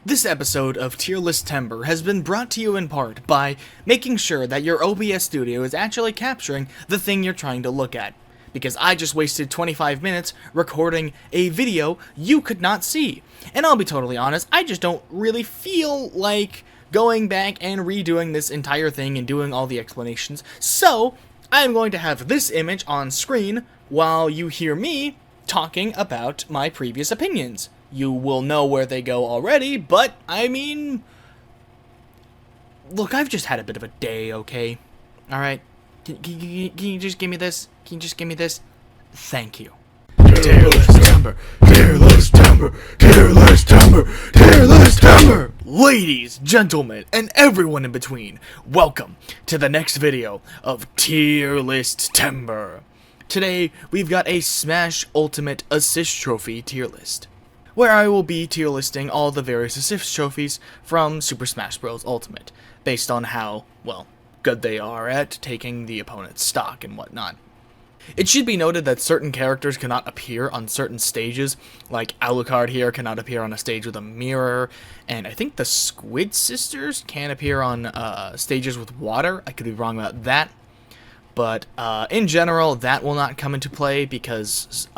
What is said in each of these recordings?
This episode of Tier List Tember has been brought to you in part by making sure that your OBS studio is actually capturing the thing you're trying to look at. Because I just wasted 25 minutes recording a video you could not see. And I'll be totally honest, I just don't really feel like going back and redoing this entire thing and doing all the explanations. So, I'm going to have this image on screen while you hear me talking about my previous opinions. You will know where they go already, but, I mean... Look, I've just had a bit of a day, okay? Alright? Can you just give me this? Can you just give me this? Thank you. Tier List Tember, Tier List Tember, Tier List Tember, Tier List Tember. Ladies, gentlemen, and everyone in between, welcome to the next video of Tier List Tember. Today, we've got a Smash Ultimate Assist Trophy tier list, where I will be tier listing all the various assist trophies from Super Smash Bros. Ultimate, based on how, well, good they are at taking the opponent's stock and whatnot. It should be noted that certain characters cannot appear on certain stages, like Alucard here cannot appear on a stage with a mirror, and I think the Squid Sisters can appear on stages with water. I could be wrong about that, but in general, that will not come into play because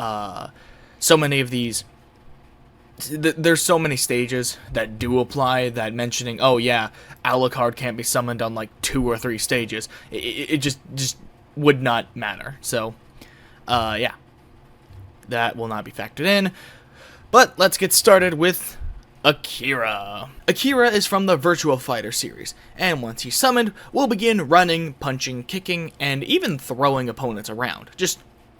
so many of these... There's so many stages that do apply that mentioning, oh yeah, Alucard can't be summoned on like 2 or 3 stages. It just would not matter. So, yeah, that will not be factored in. But let's get started with Akira. Akira is from the Virtua Fighter series, and once he's summoned, we'll begin running, punching, kicking, and even throwing opponents around. Just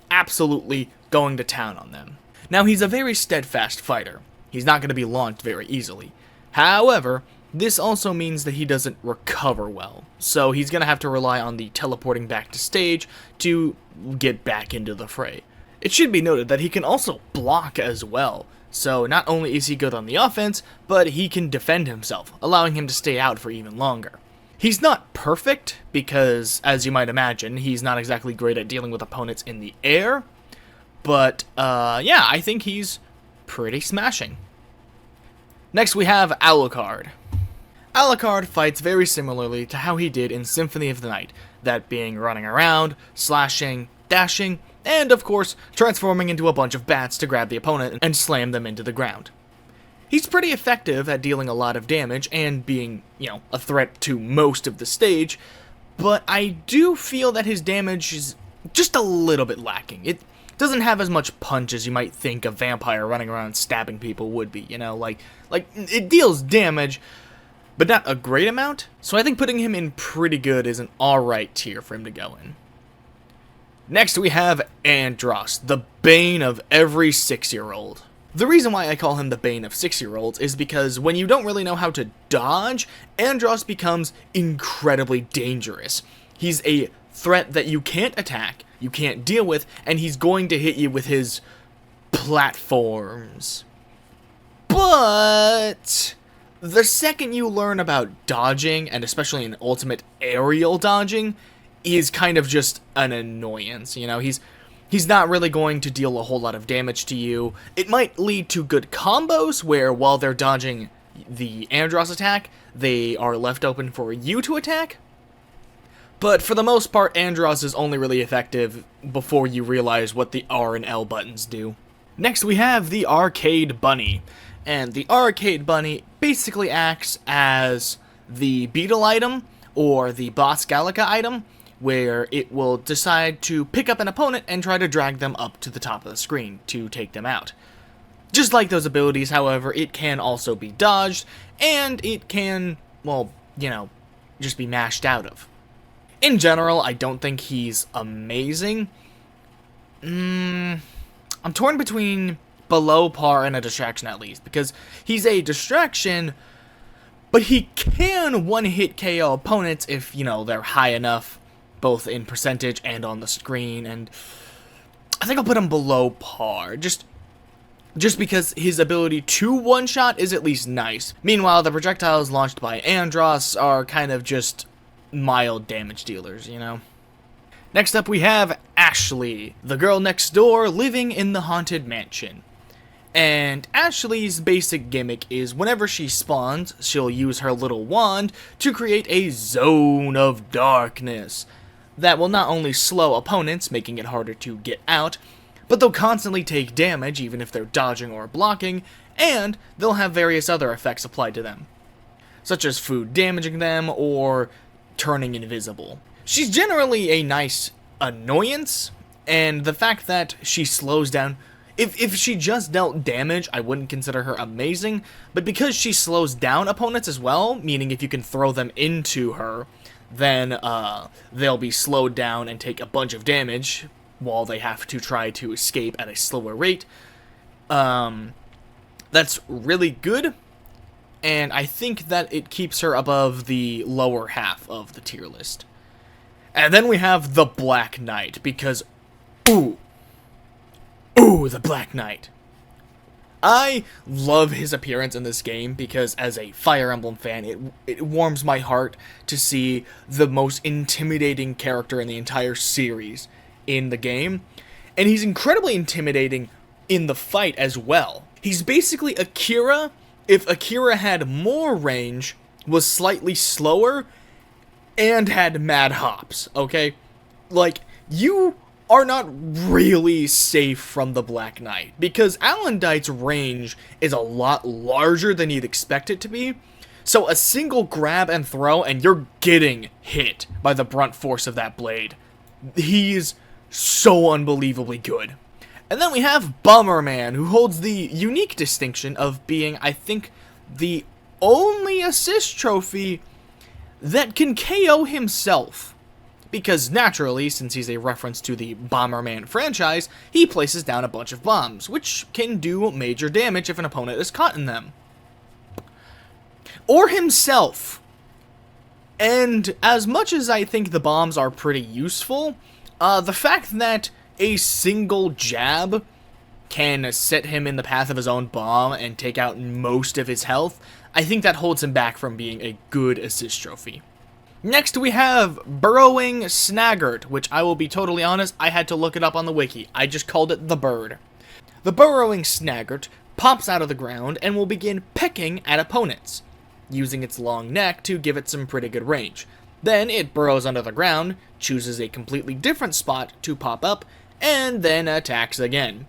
absolutely going to town on them. Now, he's a very steadfast fighter. He's not going to be launched very easily. However, this also means that he doesn't recover well, so he's going to have to rely on the teleporting back to stage to get back into the fray. It should be noted that he can also block as well, so not only is he good on the offense, but he can defend himself, allowing him to stay out for even longer. He's not perfect, because, as you might imagine, he's not exactly great at dealing with opponents in the air, but, yeah, I think he's pretty smashing. Next we have Alucard. Alucard fights very similarly to how he did in Symphony of the Night, that being running around, slashing, dashing, and of course, transforming into a bunch of bats to grab the opponent and slam them into the ground. He's pretty effective at dealing a lot of damage and being, a threat to most of the stage, but I do feel that his damage is just a little bit lacking. It doesn't have as much punch as you might think a vampire running around stabbing people would be, like it deals damage, but not a great amount, so I think putting him in pretty good is an alright tier for him to go in. Next we have Andross, the bane of every 6-year-old. The reason why I call him the bane of 6-year-olds is because when you don't really know how to dodge, Andross becomes incredibly dangerous. He's a threat that you can't attack, you can't deal with, and he's going to hit you with his platforms. But the second you learn about dodging, and especially in ultimate aerial dodging, is kind of just an annoyance. He's not really going to deal a whole lot of damage to you. It might lead to good combos where while they're dodging the Andross attack, they are left open for you to attack. But for the most part, Andross is only really effective before you realize what the R and L buttons do. Next we have the Arcade Bunny. And the Arcade Bunny basically acts as the Beetle item, or the Boss Gallica item, where it will decide to pick up an opponent and try to drag them up to the top of the screen to take them out. Just like those abilities, however, it can also be dodged, and it can, well, just be mashed out of. In general, I don't think he's amazing. I'm torn between below par and a distraction at least, because he's a distraction, but he can one-hit KO opponents if, they're high enough, both in percentage and on the screen, and I think I'll put him below par, just because his ability to one-shot is at least nice. Meanwhile, the projectiles launched by Andross are kind of just mild damage dealers, Next up we have Ashley, the girl next door living in the haunted mansion. And Ashley's basic gimmick is whenever she spawns, she'll use her little wand to create a zone of darkness that will not only slow opponents, making it harder to get out, but they'll constantly take damage even if they're dodging or blocking, and they'll have various other effects applied to them, such as food damaging them or turning invisible. She's generally a nice annoyance, and the fact that she slows down... If she just dealt damage, I wouldn't consider her amazing, but because she slows down opponents as well, meaning if you can throw them into her, then they'll be slowed down and take a bunch of damage while they have to try to escape at a slower rate. That's really good, and I think that it keeps her above the lower half of the tier list. And then we have the Black Knight, because, ooh, the Black Knight. I love his appearance in this game because as a Fire Emblem fan, it warms my heart to see the most intimidating character in the entire series in the game. And he's incredibly intimidating in the fight as well. He's basically Akira if Akira had more range, was slightly slower, and had mad hops, okay? Like, you are not really safe from the Black Knight, because Alandite's range is a lot larger than you'd expect it to be, so a single grab and throw and you're getting hit by the brunt force of that blade. He's so unbelievably good. And then we have Bomberman, who holds the unique distinction of being, I think, the only assist trophy that can KO himself. Because naturally, since he's a reference to the Bomberman franchise, he places down a bunch of bombs, which can do major damage if an opponent is caught in them. Or himself. And as much as I think the bombs are pretty useful, the fact that a single jab can set him in the path of his own bomb and take out most of his health, I think that holds him back from being a good assist trophy. Next we have Burrowing Snaggart, which I will be totally honest, I had to look it up on the wiki. I just called it the bird. The Burrowing Snaggart pops out of the ground and will begin pecking at opponents, using its long neck to give it some pretty good range. Then it burrows under the ground, chooses a completely different spot to pop up, and then attacks again.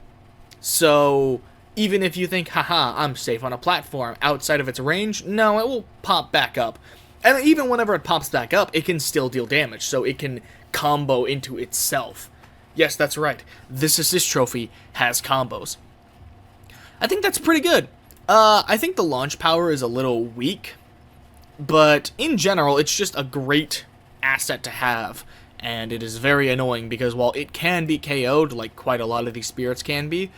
So, even if you think, haha, I'm safe on a platform outside of its range, no, it will pop back up. And even whenever it pops back up, it can still deal damage, so it can combo into itself. Yes, that's right. This assist trophy has combos. I think that's pretty good. I think the launch power is a little weak, but in general, it's just a great asset to have. And it is very annoying because while it can be KO'd, like quite a lot of these spirits can be,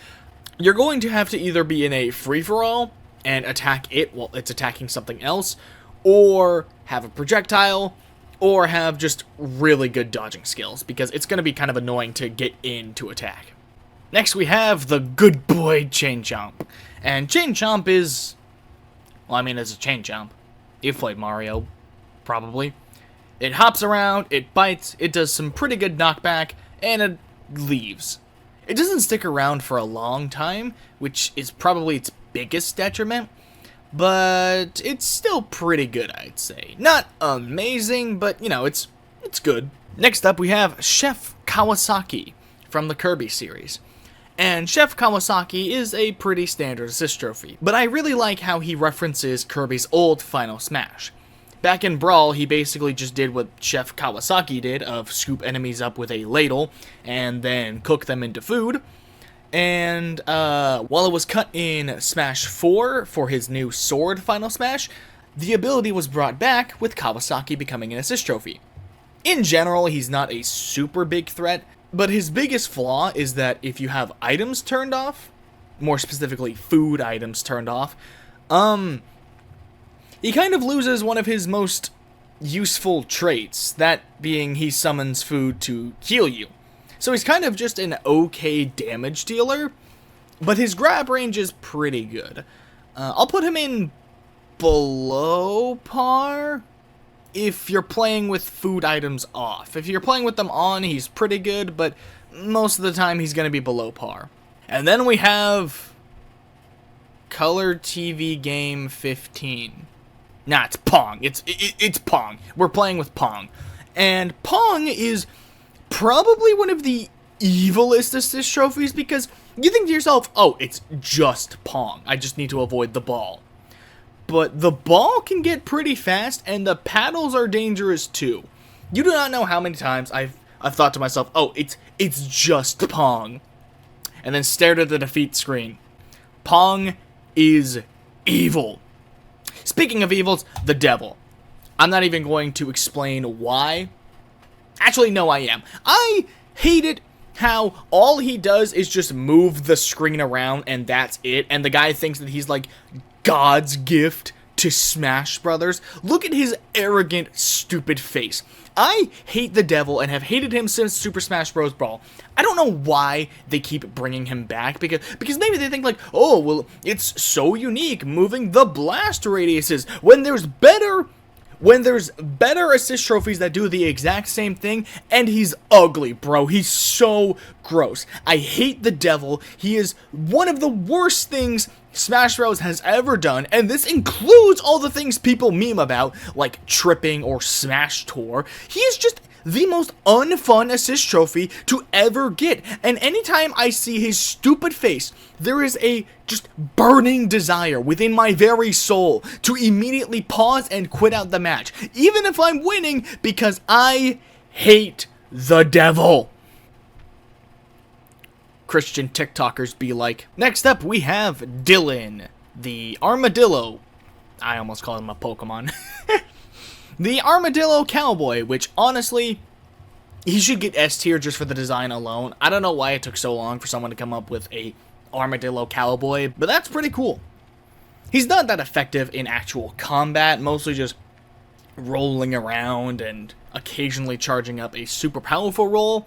you're going to have to either be in a free-for-all and attack it while it's attacking something else, or have a projectile, or have just really good dodging skills, because it's going to be kind of annoying to get in to attack. Next we have the good boy Chain Chomp. And Chain Chomp is, well, I mean, it's a Chain Chomp. You've played Mario, probably. It hops around, it bites, it does some pretty good knockback, and it leaves. It doesn't stick around for a long time, which is probably its biggest detriment, but it's still pretty good, I'd say. Not amazing, but, you know, it's good. Next up, we have Chef Kawasaki from the Kirby series. And Chef Kawasaki is a pretty standard assist trophy, but I really like how he references Kirby's old Final Smash. Back in Brawl, he basically just did what Chef Kawasaki did, of scoop enemies up with a ladle, and then cook them into food. And while it was cut in Smash 4 for his new Sword Final Smash, the ability was brought back with Kawasaki becoming an assist trophy. In general, he's not a super big threat, but his biggest flaw is that if you have items turned off, more specifically food items turned off, he kind of loses one of his most useful traits, that being he summons food to heal you. So he's kind of just an okay damage dealer, but his grab range is pretty good. I'll put him in below par if you're playing with food items off. If you're playing with them on, he's pretty good, but most of the time he's going to be below par. And then we have Color TV Game 15. Nah, it's Pong. It's Pong. We're playing with Pong. And Pong is probably one of the evilest assist trophies because you think to yourself, oh, it's just Pong. I just need to avoid the ball. But the ball can get pretty fast, and the paddles are dangerous too. You do not know how many times I've thought to myself, oh, it's just Pong. And then stared at the defeat screen. Pong is evil. Speaking of evils, the devil. I'm not even going to explain why. Actually, no, I am. I hate it how all he does is just move the screen around and that's it. And the guy thinks that he's like God's gift to Smash Brothers. Look at his arrogant, stupid face. I hate the devil and have hated him since Super Smash Bros. Brawl. I don't know why they keep bringing him back, because maybe they think like, oh, well, it's so unique moving the blast radiuses when there's better assist trophies that do the exact same thing, and he's ugly, bro. He's so gross. I hate the devil. He is one of the worst things Smash Bros. Has ever done, and this includes all the things people meme about, like tripping or Smash Tour. He is just the most unfun assist trophy to ever get, and anytime I see his stupid face, there is a just burning desire within my very soul to immediately pause and quit out the match, even if I'm winning, because I hate the devil. Christian TikTokers be like. Next up, we have Dylan, the armadillo. I almost called him a Pokemon. The armadillo cowboy, which honestly, he should get S tier just for the design alone. I don't know why it took so long for someone to come up with a armadillo cowboy, but that's pretty cool. He's not that effective in actual combat, mostly just rolling around and occasionally charging up a super powerful roll.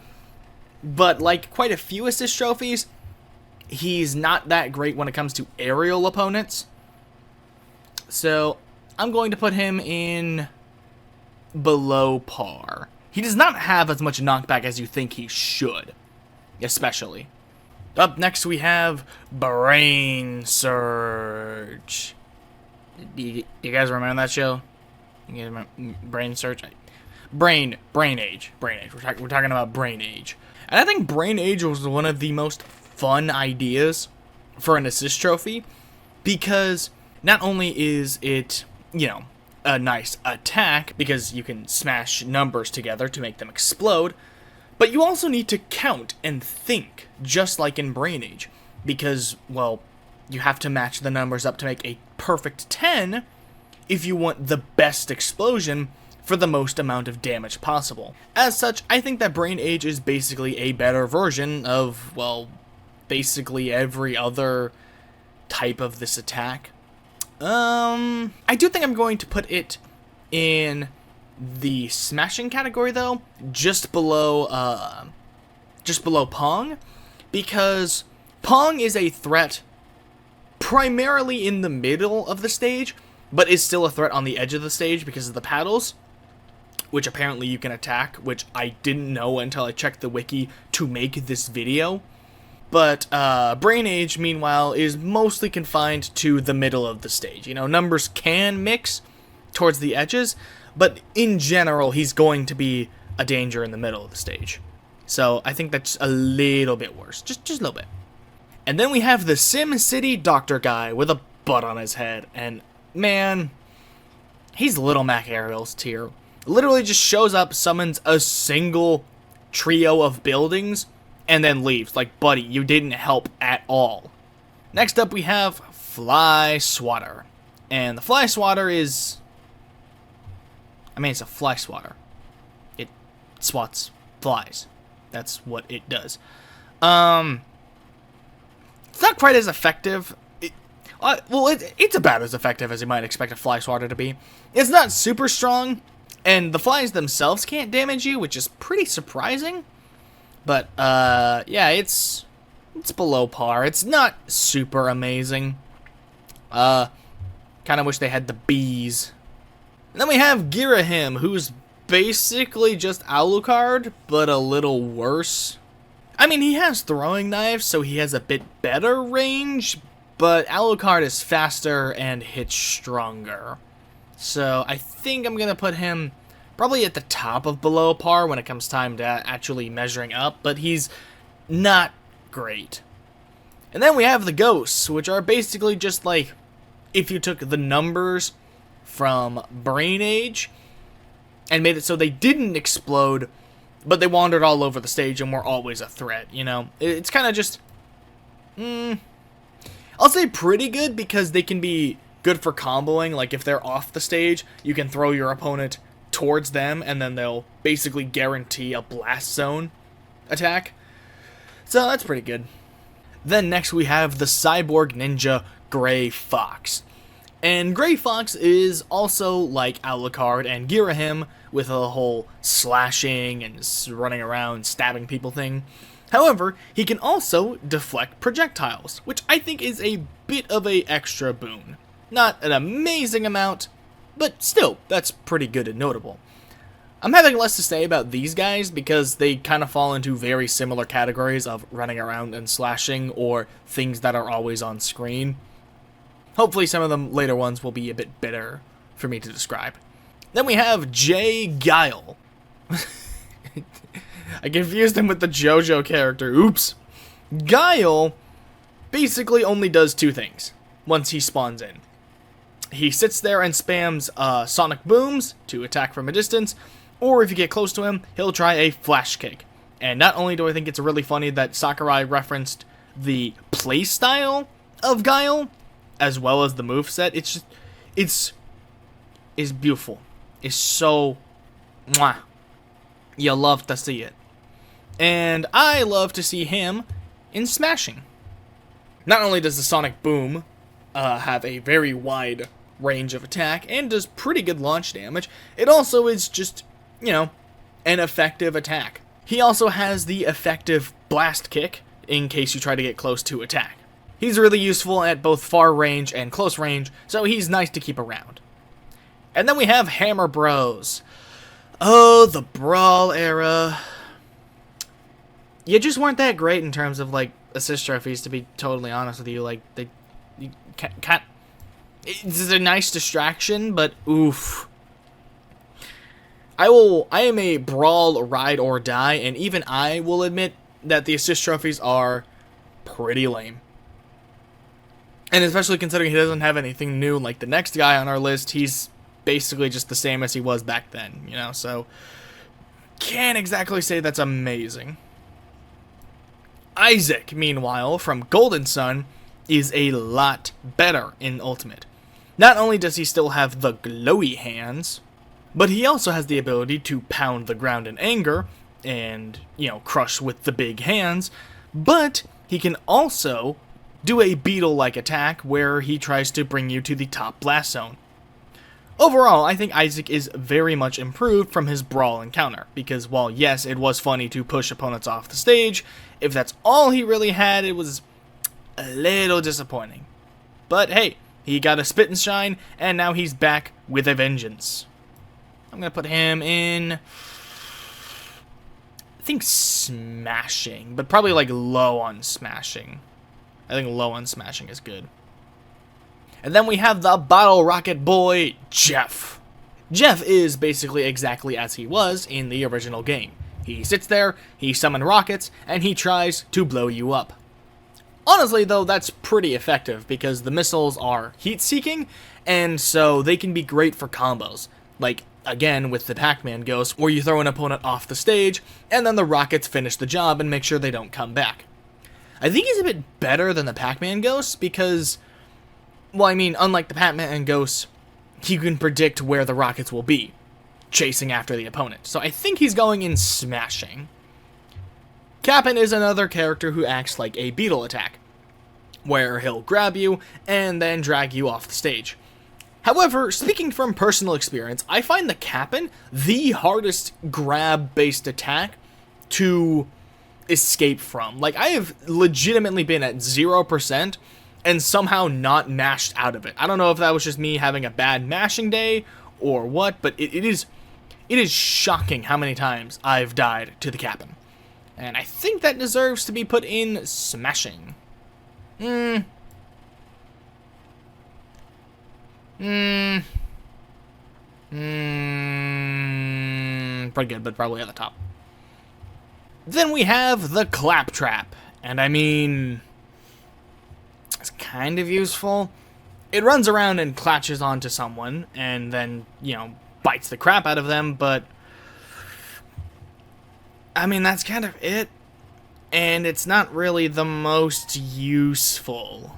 But like quite a few assist trophies, he's not that great when it comes to aerial opponents. So I'm going to put him in below par. He does not have as much knockback as you think he should, especially. Up next we have Brain Surge. Do you guys remember that show? You guys remember Brain Surge? Brain Age. We're talking about Brain Age. And I think Brain Age was one of the most fun ideas for an assist trophy, because not only is it, you know, a nice attack, because you can smash numbers together to make them explode, but you also need to count and think, just like in Brain Age, because, well, you have to match the numbers up to make a perfect 10 if you want the best explosion for the most amount of damage possible. As such, I think that Brain Age is basically a better version of, well, basically every other type of this attack. I do think I'm going to put it in the smashing category though, just below Pong, because Pong is a threat primarily in the middle of the stage, but is still a threat on the edge of the stage because of the paddles, which apparently you can attack, which I didn't know until I checked the wiki to make this video. But Brain Age, meanwhile, is mostly confined to the middle of the stage. You know, numbers can mix towards the edges, but in general, he's going to be a danger in the middle of the stage. So I think that's a little bit worse, just a little bit. And then we have the Sim City Doctor guy with a butt on his head, and man, he's Little Mac Aerial's tier. Literally just shows up, summons a single trio of buildings, and then leaves. Like, buddy, you didn't help at all. Next up, we have Fly Swatter. And the Fly Swatter is... I mean, it's a fly swatter. It swats flies. That's what it does. It's not quite as effective. It's about as effective as you might expect a Fly Swatter to be. It's not super strong, and the flies themselves can't damage you, which is pretty surprising. But, yeah, it's below par. It's not super amazing. Kind of wish they had the bees. And then we have Girahim, who's basically just Alucard, but a little worse. I mean, he has throwing knives, so he has a bit better range, but Alucard is faster and hits stronger. So I think I'm going to put him probably at the top of below par when it comes time to actually measuring up, but he's not great. And then we have the ghosts, which are basically just like if you took the numbers from Brain Age and made it so they didn't explode, but they wandered all over the stage and were always a threat, you know? It's kind of just, I'll say pretty good, because they can be good for comboing. Like if they're off the stage, you can throw your opponent towards them and then they'll basically guarantee a blast zone attack. So that's pretty good. Then next we have the Cyborg Ninja Gray Fox. And Gray Fox is also like Alucard and Girahim with a whole slashing and running around stabbing people thing. However, he can also deflect projectiles, which I think is a bit of a extra boon. Not an amazing amount, but still, that's pretty good and notable. I'm having less to say about these guys because they kind of fall into very similar categories of running around and slashing or things that are always on screen. Hopefully some of the later ones will be a bit better for me to describe. Then we have Jay Guile. I confused him with the JoJo character. Oops. Guile basically only does two things once he spawns in. He sits there and spams sonic booms to attack from a distance, or if you get close to him, he'll try a flash kick. And not only do I think it's really funny that Sakurai referenced the playstyle of Guile, as well as the moveset, it's beautiful. It's so, mwah. You love to see it. And I love to see him in smashing. Not only does the sonic boom have a very wide range of attack and does pretty good launch damage, it also is just, you know, an effective attack. He also has the effective blast kick in case you try to get close to attack. He's really useful at both far range and close range, so he's nice to keep around. And then we have Hammer Bros. Oh, the Brawl era. You just weren't that great in terms of, like, assist trophies, to be totally honest with you. Like, you can't, it's a nice distraction, but oof. I am a Brawl ride or die, and even I will admit that the assist trophies are pretty lame. And especially considering he doesn't have anything new like the next guy on our list, he's basically just the same as he was back then, you know, so can't exactly say that's amazing. Isaac, meanwhile, from Golden Sun, is a lot better in Ultimate. Not only does he still have the glowy hands, but he also has the ability to pound the ground in anger and, you know, crush with the big hands, but he can also do a beetle-like attack where he tries to bring you to the top blast zone. Overall, I think Isaac is very much improved from his Brawl encounter, because while yes, it was funny to push opponents off the stage, if that's all he really had, it was a little disappointing. But hey, he got a spit and shine, and now he's back with a vengeance. I'm going to put him in, I think, smashing, but probably like low on smashing. I think low on smashing is good. And then we have the Bottle Rocket Boy, Jeff. Jeff is basically exactly as he was in the original game. He sits there, he summons rockets, and he tries to blow you up. Honestly, though, that's pretty effective because the missiles are heat-seeking, and so they can be great for combos. Like, again, with the Pac-Man Ghost, where you throw an opponent off the stage, and then the rockets finish the job and make sure they don't come back. I think he's a bit better than the Pac-Man Ghost because, well, I mean, unlike the Pac-Man Ghost, he can predict where the rockets will be, chasing after the opponent. So I think he's going in smashing. Cap'n is another character who acts like a beetle attack, where he'll grab you and then drag you off the stage. However, speaking from personal experience, I find the Cap'n the hardest grab-based attack to escape from. Like, I have legitimately been at 0% and somehow not mashed out of it. I don't know if that was just me having a bad mashing day or what, but it is shocking how many times I've died to the Cap'n. And I think that deserves to be put in smashing. Pretty good, but probably at the top. Then we have the Claptrap, and I mean, it's kind of useful. It runs around and clatches onto someone, and then, bites the crap out of them, but I mean, that's kind of it. And it's not really the most useful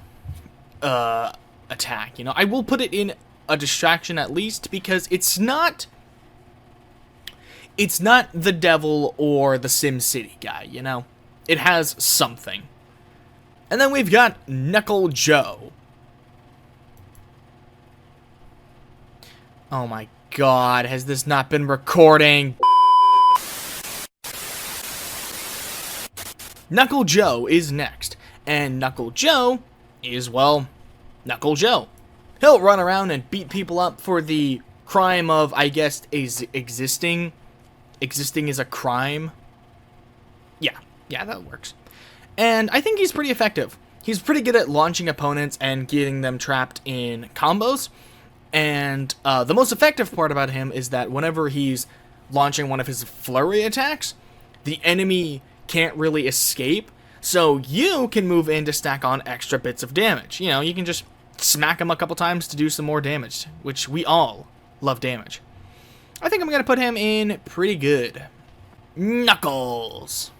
attack. I will put it in a distraction at least, because it's not the Devil or the Sim City guy, It has something. And then we've got Knuckle Joe. Oh my god, has this not been recording? Knuckle Joe is next, and Knuckle Joe is, well, Knuckle Joe. He'll run around and beat people up for the crime of, I guess, existing. Existing is a crime. Yeah, that works. And I think he's pretty effective. He's pretty good at launching opponents and getting them trapped in combos. And the most effective part about him is that whenever he's launching one of his flurry attacks, the enemy can't really escape, so you can move in to stack on extra bits of damage. You can just smack him a couple times to do some more damage, which we all love damage. I think I'm going to put him in pretty good. Knuckles.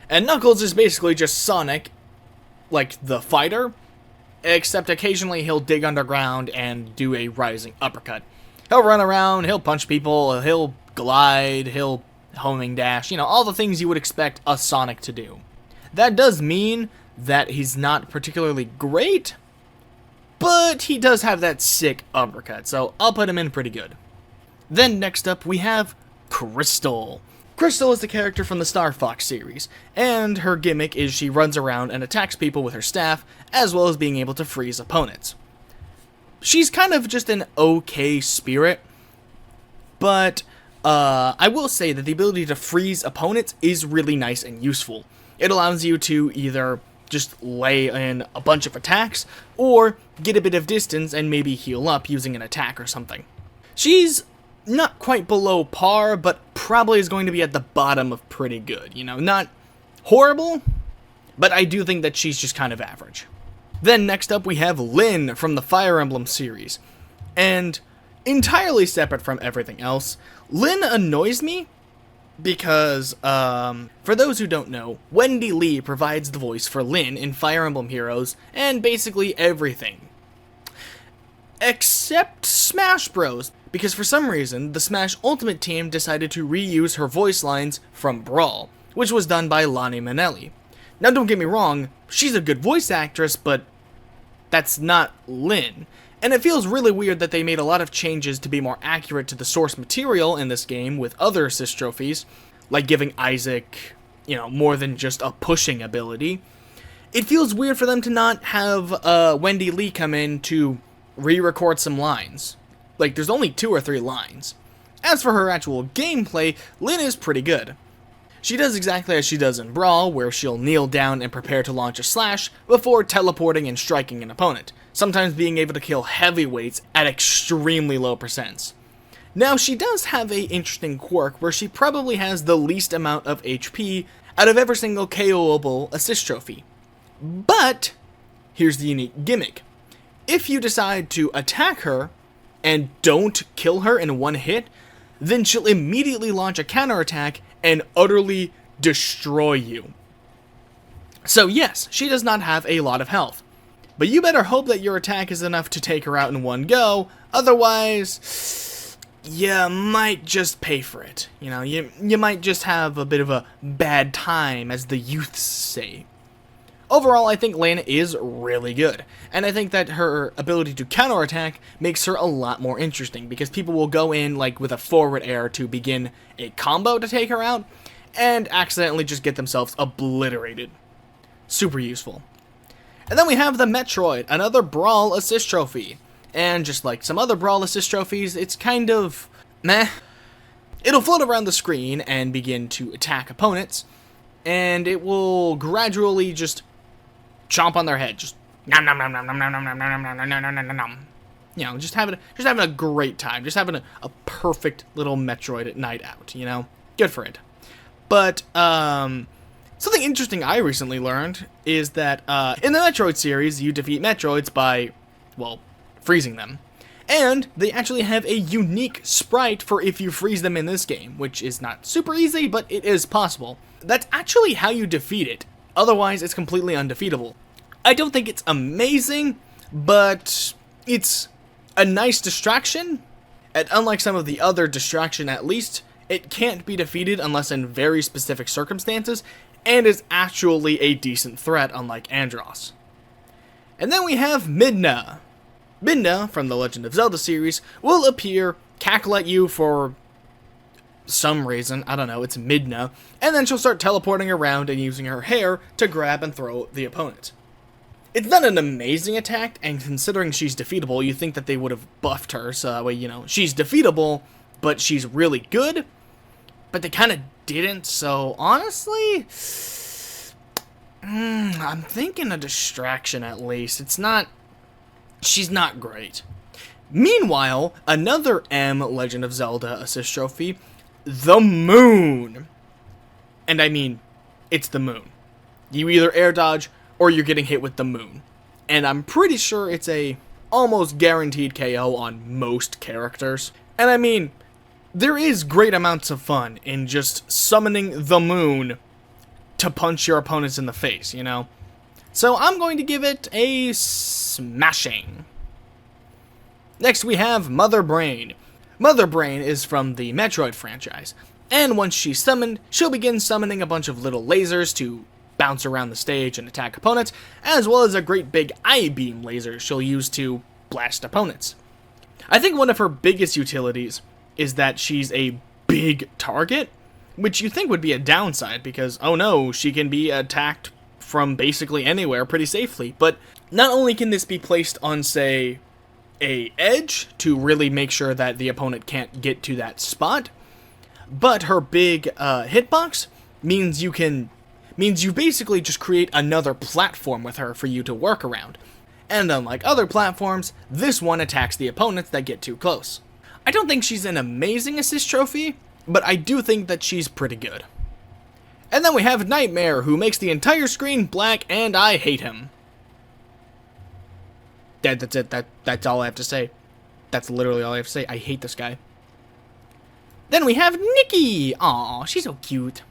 And Knuckles is basically just Sonic, like the fighter, except occasionally he'll dig underground and do a rising uppercut. He'll run around, he'll punch people, he'll glide, he'll homing dash, all the things you would expect a Sonic to do. That does mean that he's not particularly great, but he does have that sick uppercut, so I'll put him in pretty good. Then next up we have Crystal. Crystal is the character from the Star Fox series, and her gimmick is she runs around and attacks people with her staff, as well as being able to freeze opponents. She's kind of just an okay spirit, but I will say that the ability to freeze opponents is really nice and useful. It allows you to either just lay in a bunch of attacks, or get a bit of distance and maybe heal up using an attack or something. She's not quite below par, but probably is going to be at the bottom of pretty good. Not horrible, but I do think that she's just kind of average. Then next up we have Lynn from the Fire Emblem series. And entirely separate from everything else, Lynn annoys me because, for those who don't know, Wendy Lee provides the voice for Lynn in Fire Emblem Heroes and basically everything. Except Smash Bros, because for some reason, the Smash Ultimate team decided to reuse her voice lines from Brawl, which was done by Lonnie Manelli. Now don't get me wrong, she's a good voice actress, but that's not Lynn. And it feels really weird that they made a lot of changes to be more accurate to the source material in this game with other assist trophies, like giving Isaac, more than just a pushing ability. It feels weird for them to not have Wendy Lee come in to re-record some lines. Like, there's only 2 or 3 lines. As for her actual gameplay, Lynn is pretty good. She does exactly as she does in Brawl, where she'll kneel down and prepare to launch a slash before teleporting and striking an opponent, sometimes being able to kill heavyweights at extremely low percents. Now, she does have an interesting quirk where she probably has the least amount of HP out of every single KOable assist trophy. But, here's the unique gimmick. If you decide to attack her, and don't kill her in one hit, then she'll immediately launch a counterattack and utterly destroy you. So yes, she does not have a lot of health, but you better hope that your attack is enough to take her out in one go, otherwise, you might just pay for it. You might just have a bit of a bad time, as the youths say. Overall, I think Lynn is really good, and I think that her ability to counterattack makes her a lot more interesting, because people will go in with a forward air to begin a combo to take her out, and accidentally just get themselves obliterated. Super useful. And then we have the Metroid, another Brawl assist trophy, and just like some other Brawl assist trophies, it's kind of meh. It'll float around the screen and begin to attack opponents, and it will gradually just chomp on their head, just nom nom nom nom nom nom nom nom nom nom nom nom nom nom nom. You know, just having a great time, just having a perfect little Metroid night out, you know? Good for it. But, something interesting I recently learned is that, in the Metroid series, you defeat Metroids by, well, freezing them. And they actually have a unique sprite for if you freeze them in this game, which is not super easy, but it is possible. That's actually how you defeat it. Otherwise, it's completely undefeatable. I don't think it's amazing, but it's a nice distraction, and unlike some of the other distraction at least, it can't be defeated unless in very specific circumstances, and is actually a decent threat unlike Andross. And then we have Midna. Midna, from the Legend of Zelda series, will appear, cackle at you for some reason, I don't know, it's Midna, and then she'll start teleporting around and using her hair to grab and throw the opponent. It's not an amazing attack, and considering she's defeatable, you think that they would have buffed her, so that way, you know, she's defeatable, but she's really good, but they kind of didn't, so honestly, I'm thinking a distraction at least. She's not great. Meanwhile, another M Legend of Zelda assist trophy, the Moon. And I mean, it's the Moon. You either air dodge, or you're getting hit with the Moon. And I'm pretty sure it's a almost guaranteed KO on most characters. And I mean, there is great amounts of fun in just summoning the Moon to punch your opponents in the face, you know? So I'm going to give it a smashing. Next we have Mother Brain. Mother Brain is from the Metroid franchise, and once she's summoned, she'll begin summoning a bunch of little lasers to bounce around the stage and attack opponents, as well as a great big I-beam laser she'll use to blast opponents. I think one of her biggest utilities is that she's a big target, which you think would be a downside because, oh no, she can be attacked from basically anywhere pretty safely. But not only can this be placed on, say, a edge to really make sure that the opponent can't get to that spot, but her big hitbox means you basically just create another platform with her for you to work around. And unlike other platforms, this one attacks the opponents that get too close. I don't think she's an amazing assist trophy, but I do think that she's pretty good. And then we have Nightmare, who makes the entire screen black, and I hate him. That's it. That's all I have to say. That's literally all I have to say. I hate this guy. Then we have Nikki. Aw, she's so cute.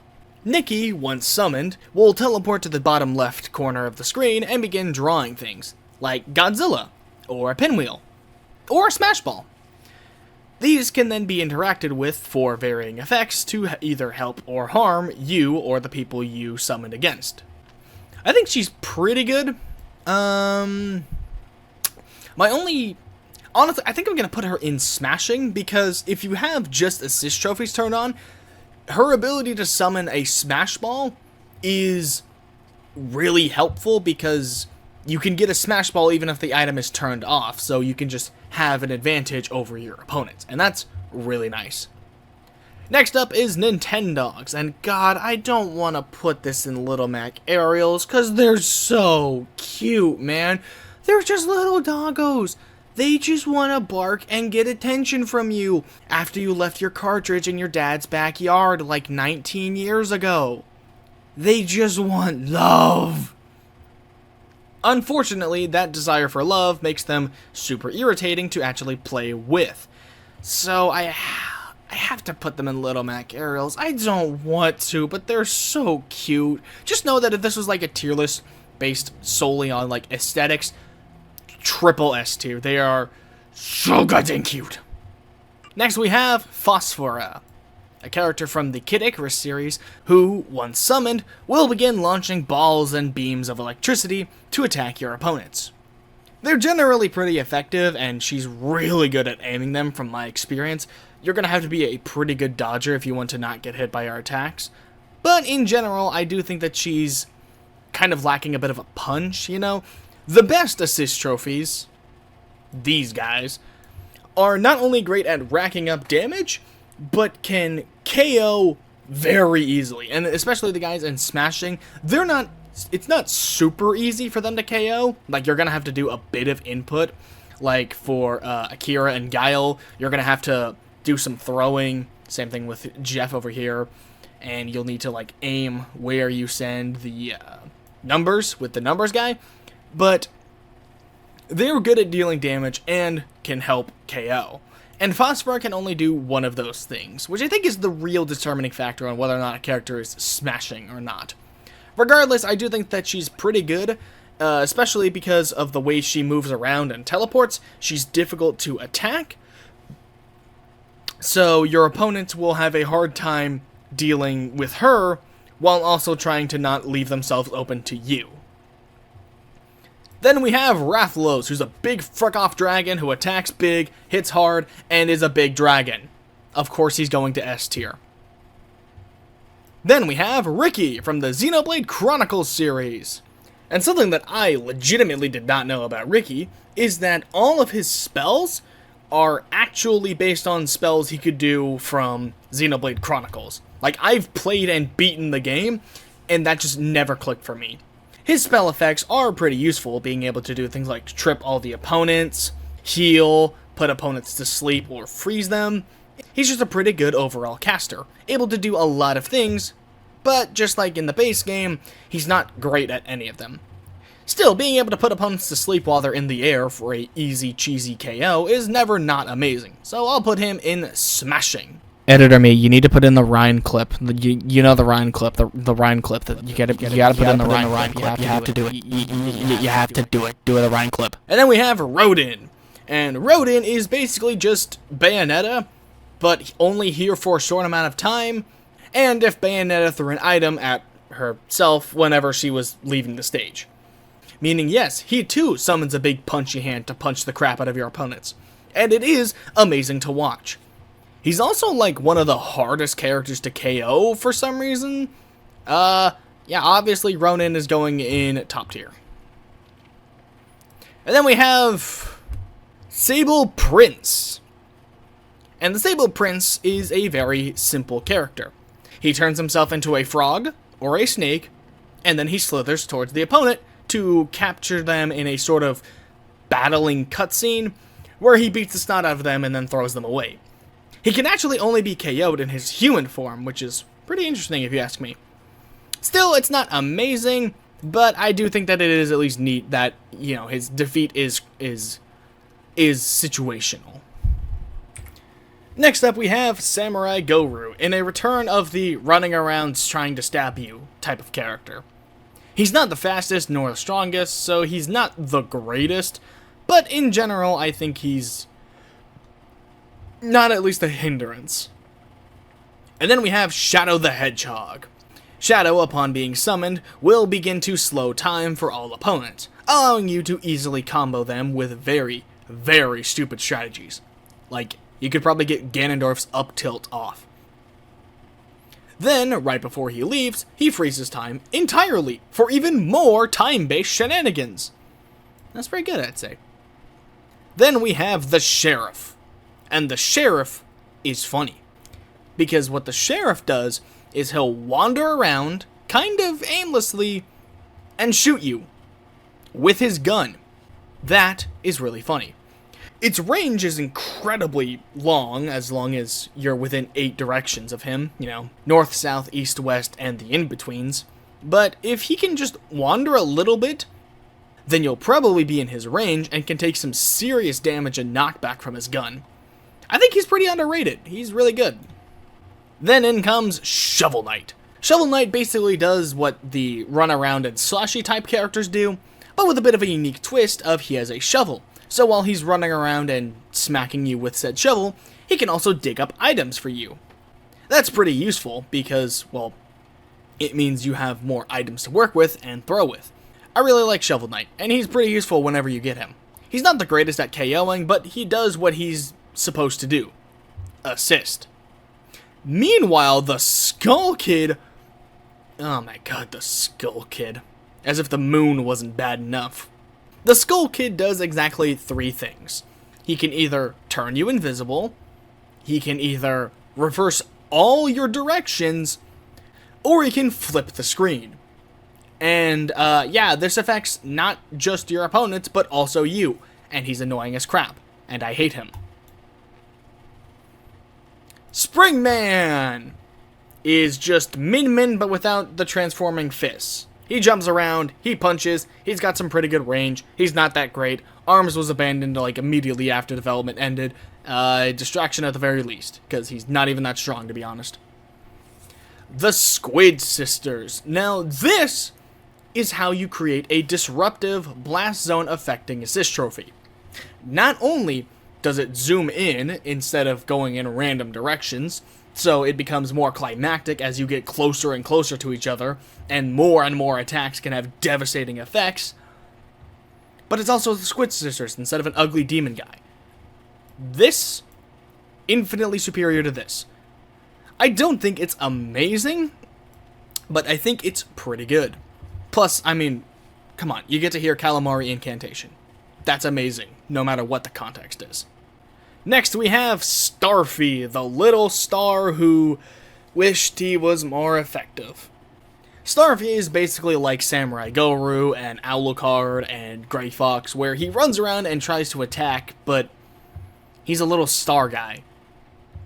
Nikki, once summoned, will teleport to the bottom left corner of the screen and begin drawing things, like Godzilla, or a pinwheel, or a smash ball. These can then be interacted with for varying effects to either help or harm you or the people you summoned against. I think she's pretty good. Honestly, I think I'm going to put her in smashing, because if you have just assist trophies turned on, her ability to summon a smash ball is really helpful, because you can get a smash ball even if the item is turned off, so you can just have an advantage over your opponents, and that's really nice. Next up is Nintendogs, and God, I don't want to put this in Little Mac Aerials, because they're so cute, man. They're just little doggos. They just want to bark and get attention from you after you left your cartridge in your dad's backyard like 19 years ago. They just want love. Unfortunately, that desire for love makes them super irritating to actually play with. So I have to put them in Little Mac Aerials. I don't want to, but they're so cute. Just know that if this was like a tier list based solely on like aesthetics, triple S tier. They are so goddamn cute. Next we have Phosphora, a character from the Kid Icarus series who, once summoned, will begin launching balls and beams of electricity to attack your opponents. They're generally pretty effective, and she's really good at aiming them from my experience. You're going to have to be a pretty good dodger if you want to not get hit by her attacks. But in general, I do think that she's kind of lacking a bit of a punch, you know? The best assist trophies, these guys, are not only great at racking up damage, but can KO very easily. And especially the guys in smashing, it's not super easy for them to KO. Like, you're gonna have to do a bit of input. Like for Akira and Guile, you're going to have to do some throwing. Same thing with Jeff over here. And you'll need to like aim where you send the numbers with the numbers guy. But they're good at dealing damage and can help KO. And Phosphor can only do one of those things, which I think is the real determining factor on whether or not a character is smashing or not. Regardless, I do think that she's pretty good, especially because of the way she moves around and teleports. She's difficult to attack, so your opponents will have a hard time dealing with her while also trying to not leave themselves open to you. Then we have Rathlos, who's a big frick-off dragon who attacks big, hits hard, and is a big dragon. Of course, he's going to S tier. Then we have Ricky from the Xenoblade Chronicles series. And something that I legitimately did not know about Ricky is that all of his spells are actually based on spells he could do from Xenoblade Chronicles. Like, I've played and beaten the game, and that just never clicked for me. His spell effects are pretty useful, being able to do things like trip all the opponents, heal, put opponents to sleep, or freeze them. He's just a pretty good overall caster, able to do a lot of things, but just like in the base game, he's not great at any of them. Still, being able to put opponents to sleep while they're in the air for a easy, cheesy KO is never not amazing, so I'll put him in Smashing. Editor me, you need to put in the Ryan clip. You know the Ryan clip, the Ryan clip. That you gotta put in the Ryan clip. You have to do it. You have to do it. Do the Ryan clip. And then we have Rodin. And Rodin is basically just Bayonetta, but only here for a short amount of time. And if Bayonetta threw an item at herself whenever she was leaving the stage. Meaning, yes, he too summons a big punchy hand to punch the crap out of your opponents. And it is amazing to watch. He's also, like, one of the hardest characters to KO for some reason. Yeah, obviously Ronin is going in top tier. And then we have Sable Prince. And the Sable Prince is a very simple character. He turns himself into a frog or a snake, and then he slithers towards the opponent to capture them in a sort of battling cutscene where he beats the snot out of them and then throws them away. He can actually only be KO'd in his human form, which is pretty interesting if you ask me. Still, it's not amazing, but I do think that it is at least neat that, you know, his defeat is situational. Next up, we have Samurai Goru, in a return of the running around trying to stab you type of character. He's not the fastest nor the strongest, so he's not the greatest, but in general, I think he's not at least a hindrance. And then we have Shadow the Hedgehog. Shadow, upon being summoned, will begin to slow time for all opponents, allowing you to easily combo them with very, very stupid strategies. Like, you could probably get Ganondorf's up tilt off. Then, right before he leaves, he freezes time entirely for even more time-based shenanigans. That's pretty good, I'd say. Then we have the Sheriff. And the Sheriff is funny. Because what the Sheriff does is he'll wander around, kind of aimlessly, and shoot you with his gun. That is really funny. Its range is incredibly long as you're within 8 directions of him, you know, north, south, east, west, and the in-betweens. But if he can just wander a little bit, then you'll probably be in his range and can take some serious damage and knockback from his gun. I think he's pretty underrated. He's really good. Then in comes Shovel Knight. Shovel Knight basically does what the run-around and slashy type characters do, but with a bit of a unique twist of he has a shovel. So while he's running around and smacking you with said shovel, he can also dig up items for you. That's pretty useful because, well, it means you have more items to work with and throw with. I really like Shovel Knight, and he's pretty useful whenever you get him. He's not the greatest at KOing, but he does what he's supposed to do. Assist. Meanwhile, the Skull Kid... Oh my god, the Skull Kid. As if the moon wasn't bad enough. The Skull Kid does exactly 3 things. He can either turn you invisible, he can either reverse all your directions, or he can flip the screen. And, yeah, this affects not just your opponents, but also you. and he's annoying as crap, and I hate him. Springman is just Min but without the transforming fists. He jumps around, he punches, he's got some pretty good range, he's not that great. Arms was abandoned like immediately after development ended. Distraction at the very least, because he's not even that strong to be honest. The Squid Sisters. Now this is how you create a disruptive blast zone affecting assist trophy. Not only does it zoom in instead of going in random directions, so it becomes more climactic as you get closer and closer to each other, and more attacks can have devastating effects, but it's also the Squid Sisters instead of an ugly demon guy. This, infinitely superior to this. I don't think it's amazing, but I think it's pretty good. Plus, I mean, come on, you get to hear Calamari Incantation. That's amazing, no matter what the context is. Next, we have Starfy, the little star who wished he was more effective. Starfy is basically like Samurai Goru and Alucard and Grey Fox, where he runs around and tries to attack, but he's a little star guy,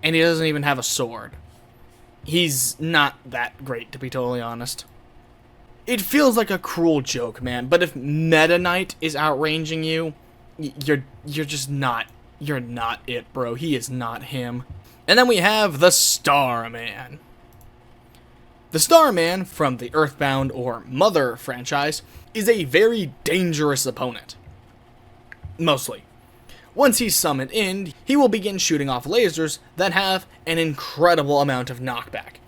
and he doesn't even have a sword. He's not that great, to be totally honest. It feels like a cruel joke, man, but if Meta Knight is outranging you, you're just not. You're not it, bro. He is not him. And then we have the Starman. The Starman from the Earthbound or Mother franchise is a very dangerous opponent. Mostly. Once he's summoned in, he will begin shooting off lasers that have an incredible amount of knockback.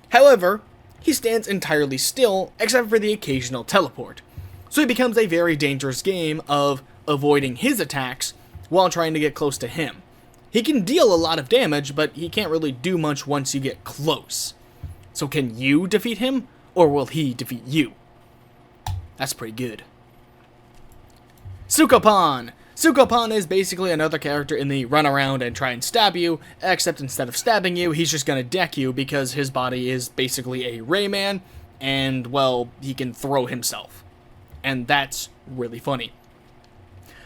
However, he stands entirely still except for the occasional teleport. So it becomes a very dangerous game of avoiding his attacks while trying to get close to him. He can deal a lot of damage, but he can't really do much once you get close. So can you defeat him, or will he defeat you? That's pretty good. Sukopan! Sukopan is basically another character in the run around and try and stab you, except instead of stabbing you, he's just gonna deck you because his body is basically a Rayman, and, well, he can throw himself. And that's really funny.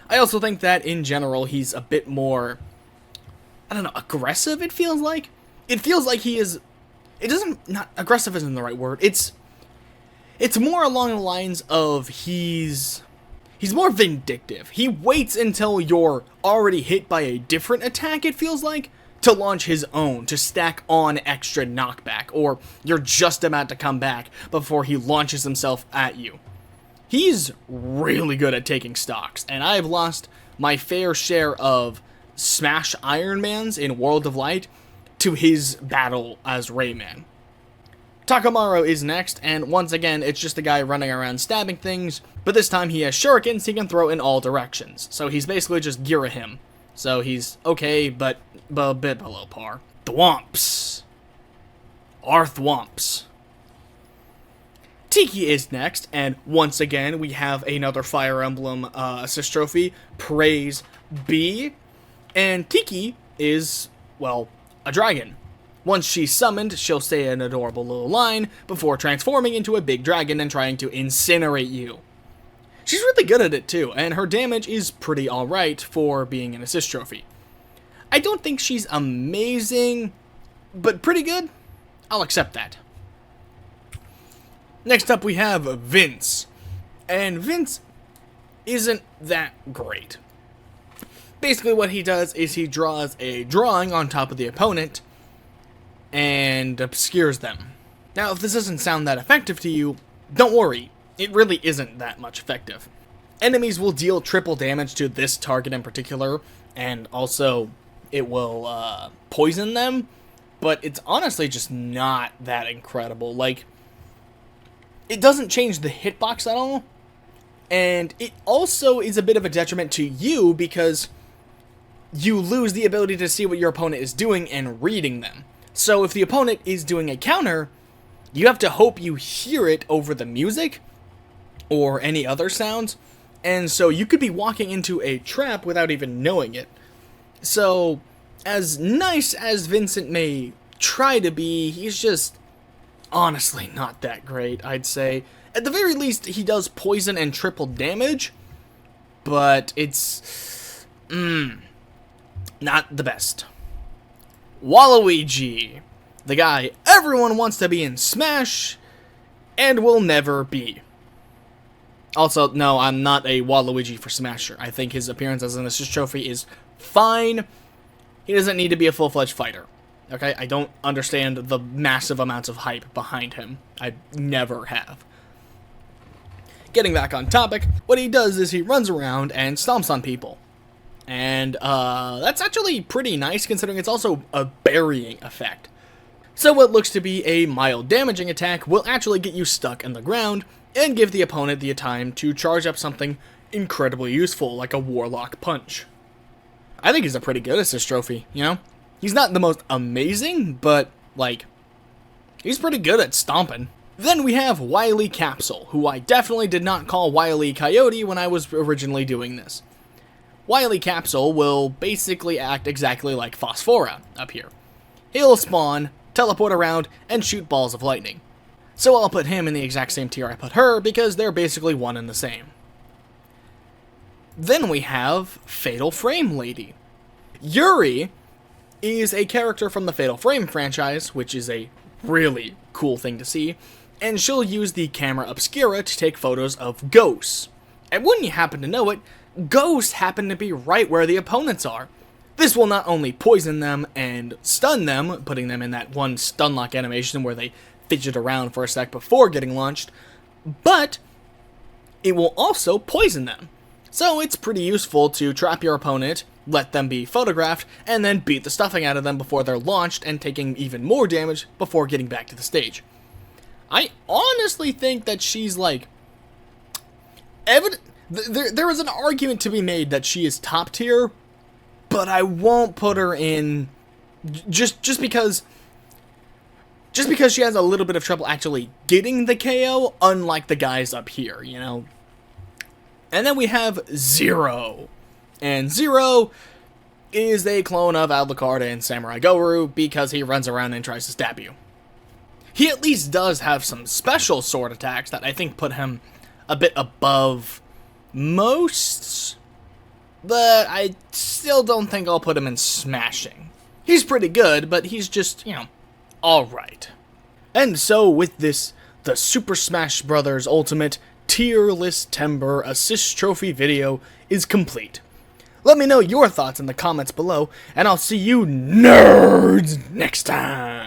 I also think that, in general, he's a bit more, I don't know, aggressive, it feels like? It feels like he is, not aggressive isn't the right word, it's more along the lines of he's more vindictive. He waits until you're already hit by a different attack, it feels like, to launch his own, to stack on extra knockback, or you're just about to come back before he launches himself at you. He's really good at taking stocks, and I've lost my fair share of Smash Iron Mans in World of Light to his battle as Rayman. Takamaru is next, and once again, it's just a guy running around stabbing things, but this time he has shurikens he can throw in all directions, so he's basically just Girahim. So he's okay, but a bit below par. Thwomps. Arthwomps. Tiki is next, and once again, we have another Fire Emblem assist trophy, Praise Be, and Tiki is, well, a dragon. Once she's summoned, she'll say an adorable little line before transforming into a big dragon and trying to incinerate you. She's really good at it too, and her damage is pretty alright for being an assist trophy. I don't think she's amazing, but pretty good. I'll accept that. Next up we have Vince, and Vince isn't that great. Basically what he does is he draws a drawing on top of the opponent and obscures them. Now if this doesn't sound that effective to you, don't worry, it really isn't that much effective. Enemies will deal triple damage to this target in particular, and also it will poison them, but it's honestly just not that incredible. Like, it doesn't change the hitbox at all, and it also is a bit of a detriment to you because you lose the ability to see what your opponent is doing and reading them. So if the opponent is doing a counter, you have to hope you hear it over the music or any other sounds, and so you could be walking into a trap without even knowing it. So, as nice as Vincent may try to be, he's just honestly not that great, I'd say. At the very least, he does poison and triple damage, but it's Not the best. Waluigi, the guy everyone wants to be in Smash and will never be. Also, no, I'm not a Waluigi for Smasher. I think his appearance as an assist trophy is fine. He doesn't need to be a full-fledged fighter. Okay, I don't understand the massive amounts of hype behind him. I never have. Getting back on topic, what he does is he runs around and stomps on people. And that's actually pretty nice, considering it's also a burying effect. So what looks to be a mild damaging attack will actually get you stuck in the ground and give the opponent the time to charge up something incredibly useful, like a Warlock Punch. I think he's a pretty good assist trophy, you know? He's not the most amazing, but, like, he's pretty good at stomping. Then we have Wily Capsule, who I definitely did not call Wily Coyote when I was originally doing this. Wily Capsule will basically act exactly like Phosphora up here. He'll spawn, teleport around, and shoot balls of lightning. So I'll put him in the exact same tier I put her, because they're basically one and the same. Then we have Fatal Frame Lady. Yuri is a character from the Fatal Frame franchise, which is a really cool thing to see, and she'll use the camera obscura to take photos of ghosts. And wouldn't you happen to know it, ghosts happen to be right where the opponents are. This will not only poison them and stun them, putting them in that one stun lock animation where they fidget around for a sec before getting launched, but it will also poison them. So it's pretty useful to trap your opponent, let them be photographed, and then beat the stuffing out of them before they're launched and taking even more damage before getting back to the stage. I honestly think that she's like... There is an argument to be made that she is top tier, but I won't put her in just because she has a little bit of trouble actually getting the KO, unlike the guys up here, you know? And then we have Zero. And Zero is a clone of Alucard and Samurai Goru because he runs around and tries to stab you. He at least does have some special sword attacks that I think put him a bit above most, but I still don't think I'll put him in smashing. He's pretty good, but he's just, you know, alright. And so with this, the Super Smash Bros. Ultimate Tier List Tember Assist Trophy video is complete. Let me know your thoughts in the comments below, and I'll see you nerds next time!